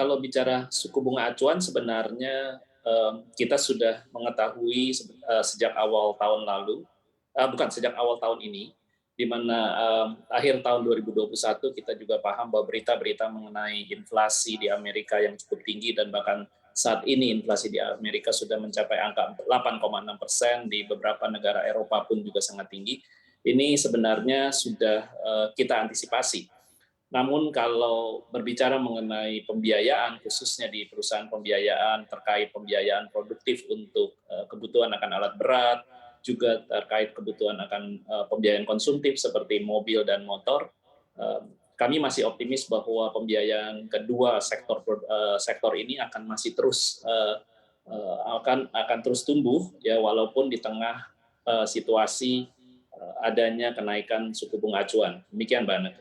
Kalau bicara suku bunga acuan sebenarnya kita sudah mengetahui sejak awal tahun lalu, bukan sejak awal tahun ini, di mana akhir tahun 2021 kita juga paham bahwa berita-berita mengenai inflasi di Amerika yang cukup tinggi dan bahkan saat ini inflasi di Amerika sudah mencapai angka 8,6%, di beberapa negara Eropa pun juga sangat tinggi. Ini sebenarnya sudah kita antisipasi. Namun kalau berbicara mengenai pembiayaan, khususnya di perusahaan pembiayaan terkait pembiayaan produktif untuk kebutuhan akan alat berat, juga terkait kebutuhan akan pembiayaan konsumtif seperti mobil dan motor, kami masih optimis bahwa pembiayaan kedua sektor ini akan masih terus akan terus tumbuh ya, walaupun di tengah situasi adanya kenaikan suku bunga acuan. Demikian Mbak Anne.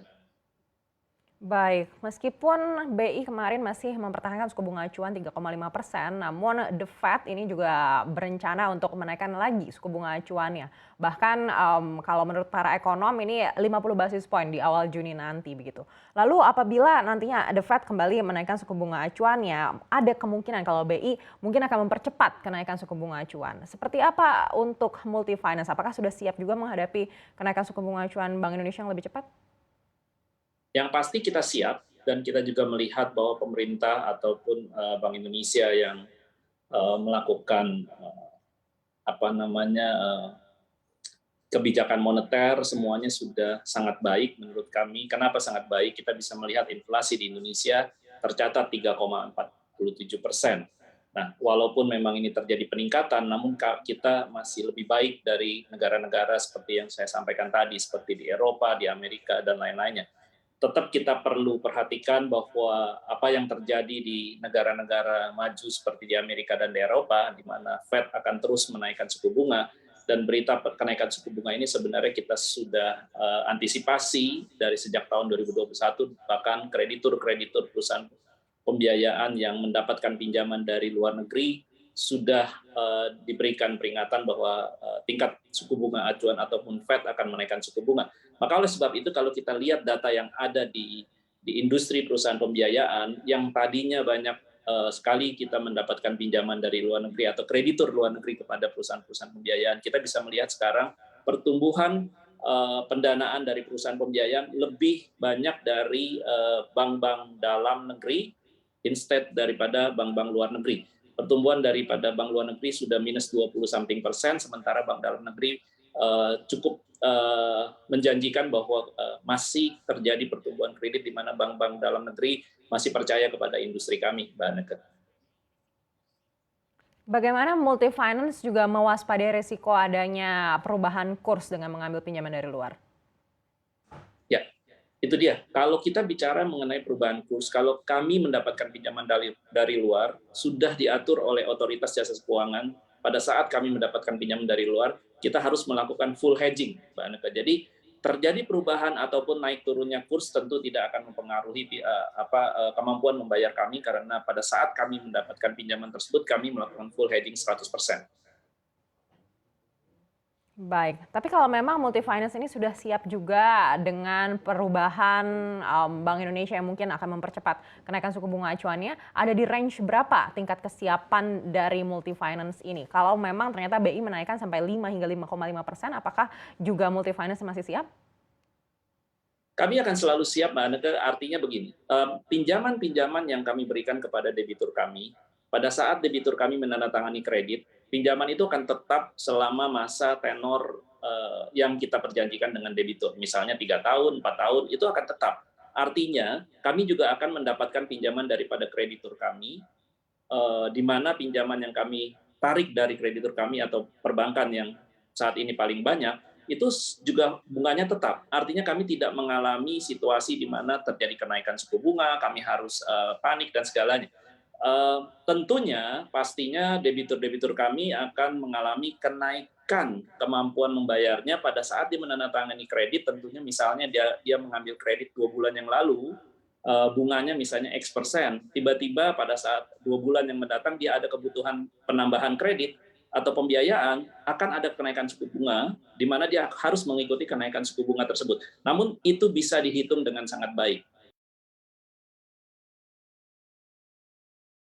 Baik, meskipun BI kemarin masih mempertahankan suku bunga acuan 3,5%, namun The Fed ini juga berencana untuk menaikkan lagi suku bunga acuannya. Bahkan kalau menurut para ekonom ini 50 basis point di awal Juni nanti begitu. Lalu apabila nantinya The Fed kembali menaikkan suku bunga acuannya, ada kemungkinan kalau BI mungkin akan mempercepat kenaikan suku bunga acuan. Seperti apa untuk multi finance? Apakah sudah siap juga menghadapi kenaikan suku bunga acuan Bank Indonesia yang lebih cepat? Yang pasti kita siap dan kita juga melihat bahwa pemerintah ataupun Bank Indonesia yang melakukan kebijakan moneter semuanya sudah sangat baik menurut kami. Kenapa sangat baik? Kita bisa melihat inflasi di Indonesia tercatat 3,47%. Nah, walaupun memang ini terjadi peningkatan, namun kita masih lebih baik dari negara-negara seperti yang saya sampaikan tadi, seperti di Eropa, di Amerika, dan lain-lainnya. Tetap kita perlu perhatikan bahwa apa yang terjadi di negara-negara maju seperti di Amerika dan di Eropa, di mana Fed akan terus menaikkan suku bunga, dan berita kenaikan suku bunga ini sebenarnya kita sudah antisipasi dari sejak tahun 2021, bahkan kreditur-kreditur perusahaan pembiayaan yang mendapatkan pinjaman dari luar negeri sudah diberikan peringatan bahwa tingkat suku bunga acuan ataupun Fed akan menaikkan suku bunga. Maka oleh sebab itu kalau kita lihat data yang ada di industri perusahaan pembiayaan yang tadinya banyak sekali kita mendapatkan pinjaman dari luar negeri atau kreditur luar negeri kepada perusahaan-perusahaan pembiayaan, kita bisa melihat sekarang pertumbuhan pendanaan dari perusahaan pembiayaan lebih banyak dari bank-bank dalam negeri instead daripada bank-bank luar negeri. Pertumbuhan daripada bank luar negeri sudah minus 20-something%, sementara bank dalam negeri cukup menjanjikan bahwa masih terjadi pertumbuhan kredit di mana bank-bank dalam negeri masih percaya kepada industri kami, Mbak Anneke. Bagaimana multi finance juga mewaspadai risiko adanya perubahan kurs dengan mengambil pinjaman dari luar? Ya, itu dia. Kalau kita bicara mengenai perubahan kurs, kalau kami mendapatkan pinjaman dari luar, sudah diatur oleh otoritas jasa keuangan, pada saat kami mendapatkan pinjaman dari luar, kita harus melakukan full hedging, Mbak Aneka. Jadi terjadi perubahan ataupun naik turunnya kurs tentu tidak akan mempengaruhi kemampuan membayar kami, karena pada saat kami mendapatkan pinjaman tersebut, kami melakukan full hedging 100%. Baik, tapi kalau memang multi finance ini sudah siap juga dengan perubahan Bank Indonesia yang mungkin akan mempercepat kenaikan suku bunga acuannya, ada di range berapa tingkat kesiapan dari multi finance ini? Kalau memang ternyata BI menaikkan sampai 5 hingga 5,5%, apakah juga multi finance masih siap? Kami akan selalu siap, Mbak Anneke, artinya begini, pinjaman-pinjaman yang kami berikan kepada debitur kami, pada saat debitur kami menandatangani kredit, pinjaman itu akan tetap selama masa tenor yang kita perjanjikan dengan debitur. Misalnya 3 tahun, 4 tahun, itu akan tetap. Artinya, kami juga akan mendapatkan pinjaman daripada kreditur kami, di mana pinjaman yang kami tarik dari kreditur kami atau perbankan yang saat ini paling banyak, itu juga bunganya tetap. Artinya kami tidak mengalami situasi di mana terjadi kenaikan suku bunga, kami harus panik dan segalanya. Tentunya pastinya debitur-debitur kami akan mengalami kenaikan kemampuan membayarnya pada saat dia menandatangani kredit. Tentunya misalnya dia mengambil kredit 2 bulan yang lalu, bunganya misalnya X%, tiba-tiba pada saat 2 bulan yang mendatang dia ada kebutuhan penambahan kredit atau pembiayaan, akan ada kenaikan suku bunga, di mana dia harus mengikuti kenaikan suku bunga tersebut. Namun itu bisa dihitung dengan sangat baik.